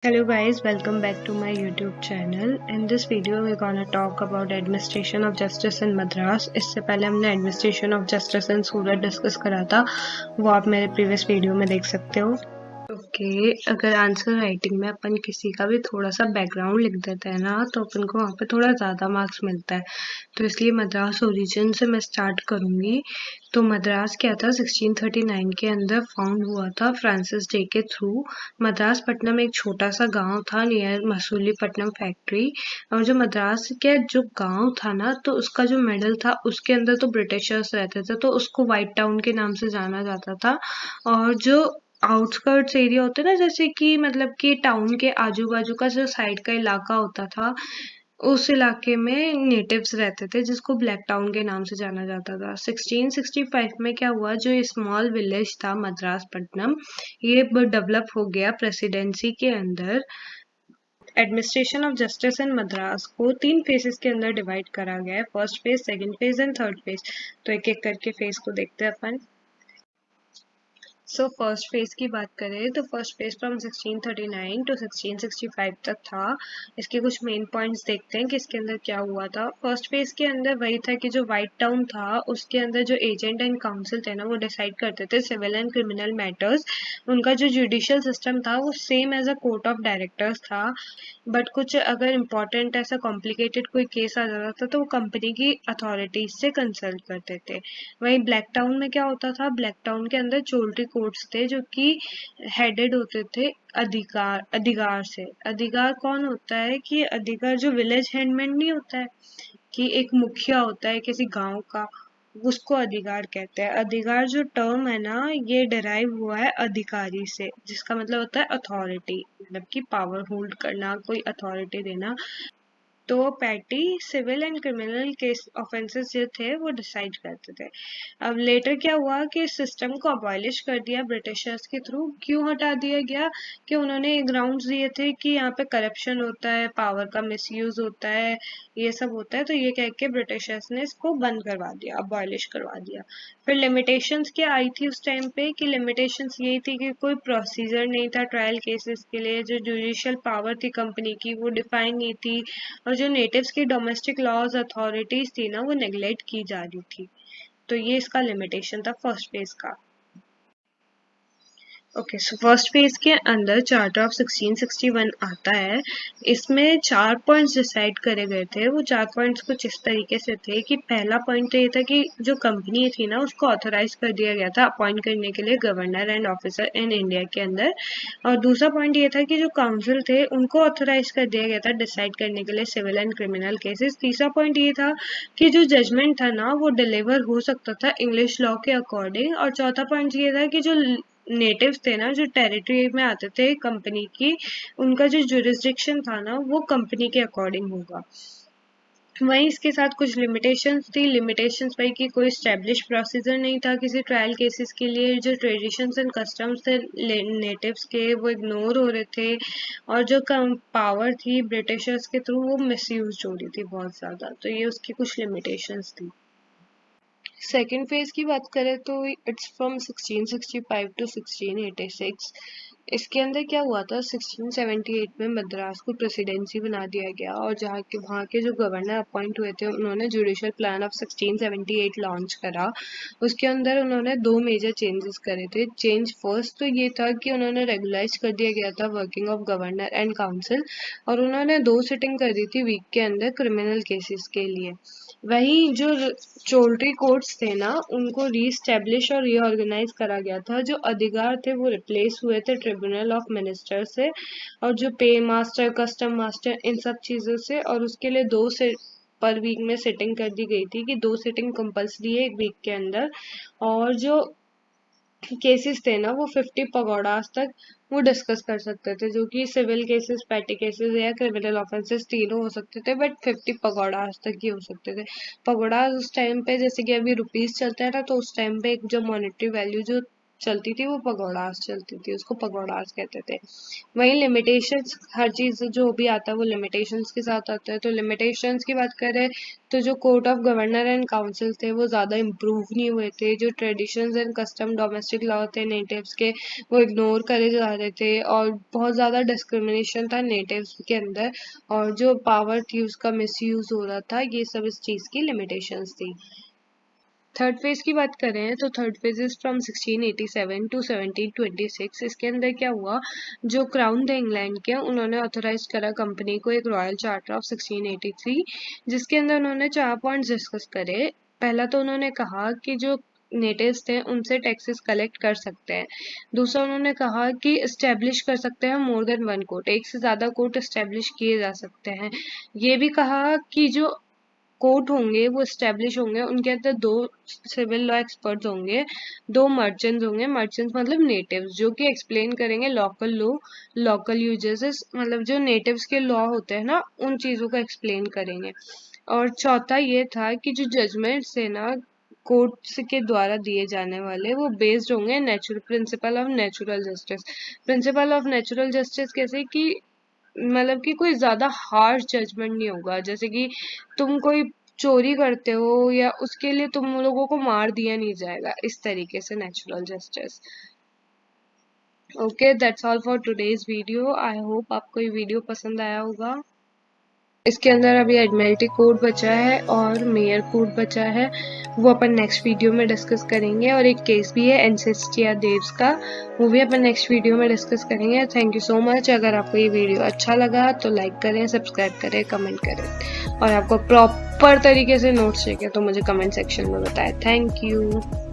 Hello guys, welcome back to my YouTube channel. In this video we're gonna talk about administration of justice in Madras. इससे पहले हमने administration of justice in Surat discuss करा था, वो आप मेरे previous video में देख सकते हो। ओके, अगर आंसर राइटिंग में अपन किसी का भी थोड़ा सा बैकग्राउंड लिख देते हैं ना, तो अपन को वहाँ पे थोड़ा ज़्यादा मार्क्स मिलता है। तो इसलिए मद्रास ओरिजिन से मैं स्टार्ट करूँगी। तो मद्रास क्या था, 1639 के अंदर फाउंड हुआ था फ्रांसिस डे के थ्रू। मद्रास पट्टनम एक छोटा सा गांव था नियर मसूलीपट्टनम फैक्ट्री। और जो मद्रास के जो गांव था ना, तो उसका जो मिडल था उसके अंदर तो ब्रिटिशर्स रहते थे, तो उसको वाइट टाउन के नाम से जाना जाता था। और जो आउटस्कर्ट्स एरिया होते हैं ना, जैसे कि मतलब कि टाउन के आजू बाजू का जो साइड का इलाका होता था, उस इलाके में नेटिव्स रहते थे जिसको ब्लैक टाउन के नाम से जाना जाता था। 1665 में क्या हुआ, जो स्मॉल विलेज था मद्रास पट्टनम, ये डेवलप हो गया प्रेसिडेंसी के अंदर। Administration of justice in Madras को 3 फेजेस के अंदर डिवाइड करा गया है, first phase, second phase and third phase. तो एक एक करके फेज को देखते हैं अपन। फर्स्ट फेज की बात करें तो फर्स्ट फेज फ्रॉम 1639 टू 1665 तक था। इसके कुछ मेन पॉइंट्स देखते हैं कि इसके अंदर क्या हुआ था। फर्स्ट फेज के अंदर वही था कि जो व्हाइट टाउन था उसके अंदर जो एजेंट एंड काउंसिल थे ना, वो डिसाइड करते थे सिविल एंड क्रिमिनल मैटर्स। उनका जो जुडिशियल सिस्टम था वो same as a court of directors था। बट कुछ अगर इम्पोर्टेंट ऐसा कॉम्प्लिकेटेड कोई केस आ जाता था तो वो कंपनी की अथॉरिटीज से कंसल्ट करते थे। वहीं ब्लैक टाउन में क्या होता था, ब्लैक टाउन के अंदर चोल्ट्री कोर्ट्स थे जो कि हेडेड होते थे अधिकार से। अधिकार कौन होता है कि अधिकार जो विलेज हैंडमैन नहीं होता है, कि एक मुखिया होता है किसी गांव का, उसको अधिकार कहते हैं। अधिकार जो टर्म है ना, ये डिराइव हुआ है अधिकारी से, जिसका मतलब होता है अथॉरिटी, मतलब कि पावर होल्ड करना, कोई अथॉरिटी देना। तो petty civil and criminal case offences जो थे वो डिसाइड करते थे। अब लेटर क्या हुआ कि इस सिस्टम को अबॉलिश कर दिया ब्रिटिशर्स के थ्रू। क्यों हटा दिया गया, कि उन्होंने ग्राउंड्स दिए थे कि यहाँ पे करप्शन होता है, पावर का मिसयूज होता है, ये सब होता है। तो ये कह के ब्रिटिशर्स ने इसको बंद करवा दिया, अबॉलिश करवा दिया। फिर लिमिटेशंस क्या आई थी उस टाइम पे, कि लिमिटेशंस यही थी कि कोई प्रोसीजर नहीं था ट्रायल केसेस के लिए, जो जुडिशियल पावर थी कंपनी की वो डिफाइन नहीं थी, और जो नेटिव्स की डोमेस्टिक लॉज अथॉरिटीज थी ना, वो नेग्लेक्ट की जा रही थी। तो ये इसका लिमिटेशन था फर्स्ट फेज का। ओके, सो फर्स्ट फेज के अंदर चार्टर ऑफ 1661 आता है। इसमें 4 पॉइंट्स डिसाइड करे गए थे। वो 4 पॉइंट्स कुछ इस तरीके से थे कि पहला पॉइंट तो ये था कि जो कंपनी थी ना, उसको ऑथराइज कर दिया गया था अपॉइंट करने के लिए governor and officer in India के अंदर। और दूसरा पॉइंट ये था कि जो काउंसिल थे उनको ऑथराइज कर दिया गया था डिसाइड करने के लिए सिविल एंड क्रिमिनल केसेस। तीसरा पॉइंट ये था कि जो जजमेंट था ना, वो डिलीवर हो सकता था इंग्लिश लॉ के अकॉर्डिंग। और चौथा पॉइंट ये था कि जो नेटिव्स थे ना, जो टेरिटरी में आते थे कंपनी की, उनका जो जुरिस्डिक्शन था ना, वो कंपनी के अकॉर्डिंग होगा। वहीं इसके साथ कुछ लिमिटेशंस थी। लिमिटेशंस वही कि कोई स्टैब्लिश प्रोसीजर नहीं था किसी ट्रायल केसेस के लिए। जो ट्रेडिशंस एंड कस्टम्स थे नेटिव्स के, वो इग्नोर हो रहे थे। और जो पावर थी ब्रिटिशर्स के थ्रू, वो मिसयूज हो रही थी बहुत ज़्यादा। तो ये उसकी कुछ लिमिटेशंस थी। सेकेंड फेज की बात करें तो इट्स फ्रॉम 1665 टू 1686। इसके अंदर क्या हुआ था, 1678 में मद्रास को प्रेसिडेंसी बना दिया गया, और जहाँ के वहाँ के जो गवर्नर अपॉइंट हुए थे, उन्होंने जुडिशियल प्लान ऑफ 1678 लॉन्च करा। उसके अंदर उन्होंने 2 मेजर चेंजेस करे थे। चेंज फर्स्ट तो ये था कि उन्होंने रेगुलाइज कर दिया गया था working of governor and council, और उन्होंने 2 सिटिंग कर दी थी वीक के अंदर क्रिमिनल केसेस के लिए। वहीं जो चोल्ट्री कोर्ट्स थे ना, उनको रीस्टैब्लिश और रीऑर्गेनाइज करा गया था। जो अधिकार थे वो रिप्लेस हुए थे ट्रिब्यूनल ऑफ मिनिस्टर से, और जो पे मास्टर, कस्टम मास्टर, इन सब चीज़ों से। और उसके लिए 2 से पर वीक में सिटिंग कर दी गई थी, कि 2 सिटिंग कंपल्सरी है एक वीक के अंदर। और जो केसेस थे ना, वो 50 पगोडास तक वो डिस्कस कर सकते थे, जो कि सिविल केसेस, पैटी केसेस या क्रिमिनल ऑफेंसेस तीनों हो सकते थे, बट 50 पगोडास तक ही हो सकते थे। पगोडास उस टाइम पे, जैसे कि अभी रुपीस चलता है ना, तो उस टाइम पे एक जो मॉनेटरी वैल्यू जो चलती थी वो पगोड़ास चलती थी, उसको पगोड़ास कहते थे। वहीं लिमिटेशंस, हर चीज़ जो भी आता है वो लिमिटेशंस के साथ आता है। तो लिमिटेशंस की बात करें तो जो court of governor and council थे वो ज़्यादा इम्प्रूव नहीं हुए थे। जो traditions and custom domestic law थे नेटिव्स के वो इग्नोर करे जा रहे थे और बहुत ज़्यादा डिस्क्रिमिनेशन था नेटिव्स के अंदर, और जो पावर थी उसका मिसयूज़ हो रहा था। ये सब इस चीज़ की लिमिटेशंस थी। थर्ड फेज की बात करें तो third phase is from 1687 to 1726। इसके अंदर क्या हुआ, जो क्राउन थे इंग्लैंड के, उन्होंने ऑथोराइज करा कंपनी को एक रॉयल चार्टर ऑफ 1683, जिसके अंदर उन्होंने 4 पॉइंट्स डिस्कस करे। पहला तो उन्होंने कहा कि जो नेटिव्स थे उनसे टैक्सेस कलेक्ट कर सकते हैं। दूसरा उन्होंने कहा कि इस्टेब्लिश कर सकते हैं मोर देन वन कोर्ट, एक से ज़्यादा कोर्ट इस्टेब्लिश किए जा सकते हैं। ये भी कहा कि जो कोर्ट होंगे वो स्टैब्लिश होंगे, उनके अंदर 2 सिविल लॉ एक्सपर्ट्स होंगे, 2 मर्चेंट्स होंगे। मर्चेंट्स मतलब नेटिव्स, जो कि एक्सप्लेन करेंगे लोकल लॉ, लोकल यूजेस, मतलब जो नेटिव्स के लॉ होते हैं ना उन चीज़ों को एक्सप्लेन करेंगे। और चौथा ये था कि जो जजमेंट्स थे ना कोर्ट्स के द्वारा दिए जाने वाले, वो बेस्ड होंगे natural principle of natural justice. Principle of natural justice कैसे कि मतलब कि कोई ज्यादा हार्श जजमेंट नहीं होगा, जैसे कि तुम कोई चोरी करते हो या उसके लिए तुम लोगों को मार दिया नहीं जाएगा, इस तरीके से natural justice. Okay, that's all for today's video. I hope आपको ये वीडियो पसंद आया होगा। इसके अंदर अभी एडमिरल्टी कोड बचा है और मेयर कोड बचा है, वो अपन नेक्स्ट वीडियो में डिस्कस करेंगे। और एक केस भी है एनसेस्टिया देव्स का, वो भी अपन नेक्स्ट वीडियो में डिस्कस करेंगे। Thank you so much. अगर आपको ये वीडियो अच्छा लगा तो लाइक करें, सब्सक्राइब करें, कमेंट करें, और आपको प्रॉपर तरीके से नोट्स चाहिए तो मुझे कमेंट सेक्शन में बताएं। Thank you.